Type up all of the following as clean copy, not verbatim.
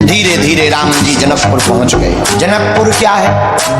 धीरे धीरे राम जी जनकपुर पहुंच गए। जनकपुर क्या है?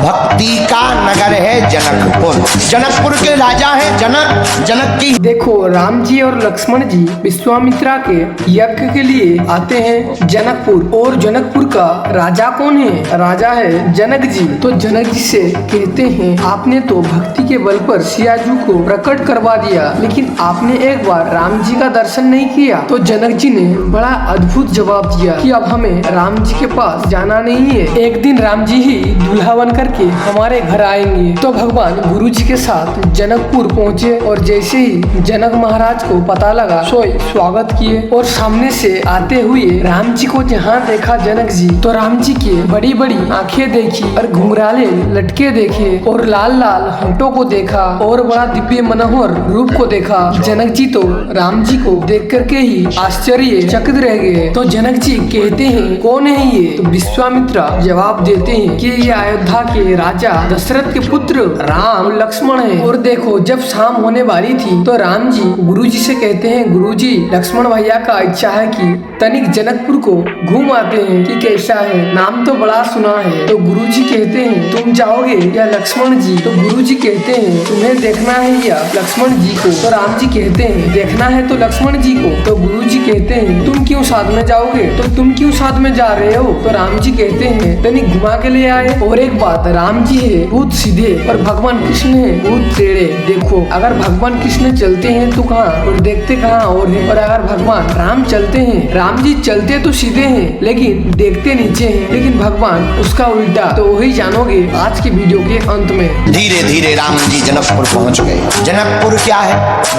भक्ति का नगर है जनकपुर। जनकपुर के राजा है जनक। जनक की देखो, राम जी और लक्ष्मण जी विश्वामित्रा के यज्ञ के लिए आते हैं जनकपुर। और जनकपुर का राजा कौन है? राजा है जनक जी। तो जनक जी से कहते हैं, आपने तो भक्ति के बल पर सियाजू को प्रकट करवा दिया, लेकिन आपने एक बार राम जी का दर्शन नहीं किया। तो जनक जी ने बड़ा अद्भुत जवाब दिया कि अब हमें राम जी के पास जाना नहीं है, एक दिन राम जी ही दूल्हा बन करके हमारे घर आएंगे। तो भगवान गुरु जी के साथ जनकपुर पहुँचे और जैसे ही जनक महाराज को पता लगा, सोए स्वागत किए और सामने से आते हुए राम जी को जहाँ देखा जनक जी, तो राम जी की बड़ी बड़ी आंखें देखी और घुंघराले लटके देखे और लाल लाल होंठों को देखा और बड़ा दिव्य मनोहर रूप को देखा। जनक जी तो राम जी को देख करके ही आश्चर्यचकित रह गए। तो जनक जी कहते हैं, कौन है ये? तो विश्वामित्र जवाब देते हैं कि ये अयोध्या के राजा दशरथ के पुत्र राम लक्ष्मण है। और देखो, जब शाम होने वाली थी तो राम जी गुरु जी से कहते हैं, गुरु जी लक्ष्मण भैया का इच्छा है कि तनिक जनकपुर को घूम आते हैं कि कैसा है, नाम तो बड़ा सुना है। तो गुरु जी कहते हैं, तुम जाओगे या लक्ष्मण जी? तो गुरु जी कहते हैं, तुम्हें देखना है या लक्ष्मण जी को? तो राम जी कहते हैं, देखना है तो लक्ष्मण जी को। तो गुरु जी कहते हैं, तुम क्यों साथ में जाओगे? तो तुम क्यों साथ में जा रहे हो? तो राम जी कहते हैं, तनिक घुमा के ले आए। और एक बात, राम जी है बहुत सीधे और भगवान कृष्ण है बहुत टेढ़े। देखो, अगर भगवान कृष्ण चलते हैं तो कहाँ और देखते कहाँ और है, और अगर भगवान राम चलते हैं, राम जी चलते तो सीधे हैं लेकिन देखते नीचे हैं, लेकिन भगवान उसका उल्टा। तो वही जानोगे आज की वीडियो के अंत में। धीरे धीरे राम जी जनकपुर पहुंच गए। जनकपुर क्या है?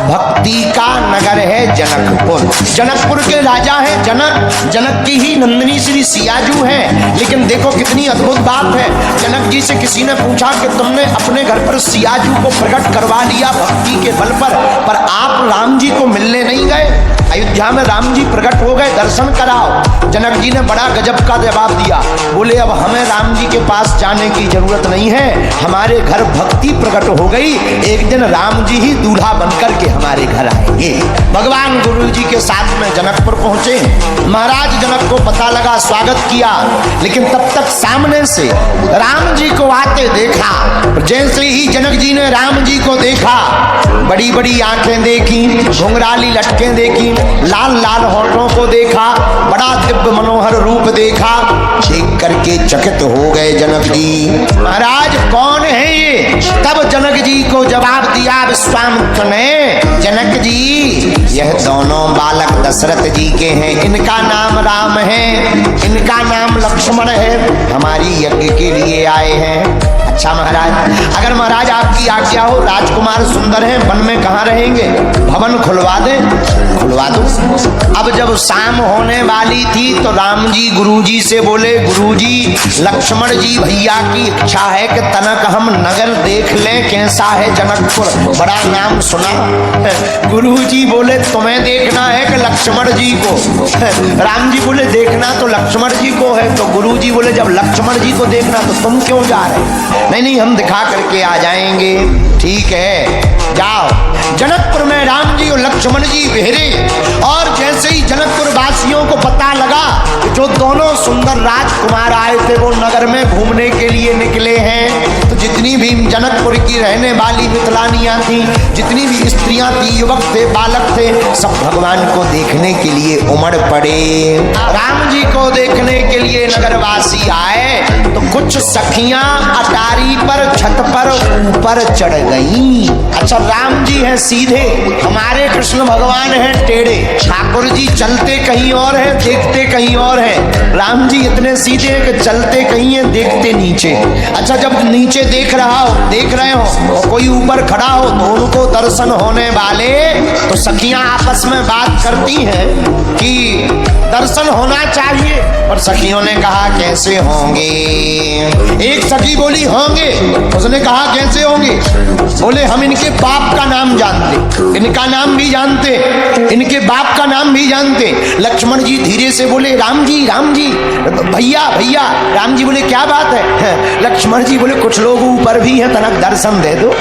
भक्ति का नगर है जनकपुर। जनकपुर के राजा है जनक। जनक की ही नंदिनी श्री सियाजू है। लेकिन देखो कितनी अद्भुत बात है। जनक जी से किसी ने पूछा कि तुमने अपने घर पर सियाजू को प्रकट करवा लिया भक्ति के बल पर आप राम जी को मिलने नहीं गए। अयोध्या में राम जी प्रकट हो गए, दर्शन कराओ। जनक जी ने बड़ा गजब का जवाब दिया। बोले, अब हमें राम जी के पास जाने की जरूरत नहीं है, हमारे घर भक्ति प्रकट हो गई, एक दिन राम जी ही दूल्हा बनकर के हमारे घर आएंगे। भगवान गुरु जी के साथ में जनकपुर पहुंचे। महाराज जनक को पता लगा, स्वागत किया, लेकिन तब तक सामने से राम जी को आते देखा। जैसे ही जनक जी ने राम जी को देखा, बड़ी बड़ी आंखें देखी, घुंघराली लटकें देखी, लाल लाल होठों को देखा, बड़ा दिव्य मनोहर रूप देखा। देख करके चकित हो गए जनक जी। महाराज कौन है ये? तब जनक जी को जवाब दिया विश्वामित्र ने, जनक जी यह दोनों बालक दशरथ जी के हैं, इनका नाम राम है, इनका नाम लक्ष्मण है, हमारी यज्ञ के लिए आए हैं। अच्छा महाराज, अगर महाराज आपकी आज्ञा हो, राजकुमार सुंदर हैं, वन में कहाँ रहेंगे? भवन खुलवा दें। खुलवा दो। अब जब शाम होने वाली थी तो राम जी गुरु जी से बोले, गुरु जी लक्ष्मण जी भैया की इच्छा है कि तनक हम नगर देख लें, कैसा है जनकपुर, बड़ा नाम सुना। गुरु जी बोले, तुम्हें देखना है कि लक्ष्मण जी को? राम जी बोले, देखना तो लक्ष्मण जी को है। तो गुरु जी बोले, जब लक्ष्मण जी को देखना तो तुम क्यों जा रहे? नहीं नहीं, हम दिखा करके आ जाएंगे। ठीक है, जाओ। जनकपुर में राम जी और लक्ष्मण जी बिहरे। और जैसे ही जनकपुर वासियों को पता लगा कि जो दोनों सुंदर राजकुमार आए थे वो नगर में घूमने के लिए निकले हैं, तो जितनी भी जनकपुर की रहने वाली मिथिलानियां थी, जितनी भी स्त्रियां थी, युवक थे, बालक थे, सब भगवान को देखने के लिए उमड़ पड़े। राम जी को देखने के लिए नगरवासी आए तो कुछ सखियां अटारी पर छत पर ऊपर चढ़ गई। अच्छा, राम जी हैं सीधे, हमारे कृष्ण भगवान हैं टेढ़े। ठाकुर जी चलते कहीं और है, देखते कहीं और है। राम जी इतने सीधे हैं कि चलते कहीं है, देखते नीचे। अच्छा, जब नीचे देख रहे हो कोई ऊपर खड़ा हो तो उनको दर्शन होने वाले, तो सखियां आपस में बात करती हैं कि दर्शन होना चाहिए। और सखियों ने कहा, कैसे होंगे? एक सखी बोली, होंगे। उसने कहा, कैसे होंगे? बोले, हम इनके बाप का नाम जानते, इनका नाम भी जानते, इनके बाप का नाम भी जानते। लक्ष्मण जी धीरे से बोले, राम जी भैया भैया। राम जी बोले, क्या बात है? लक्ष्मण जी बोले, कुछ लोग ऊपर भी हैं, तनक दर्शन दे दो।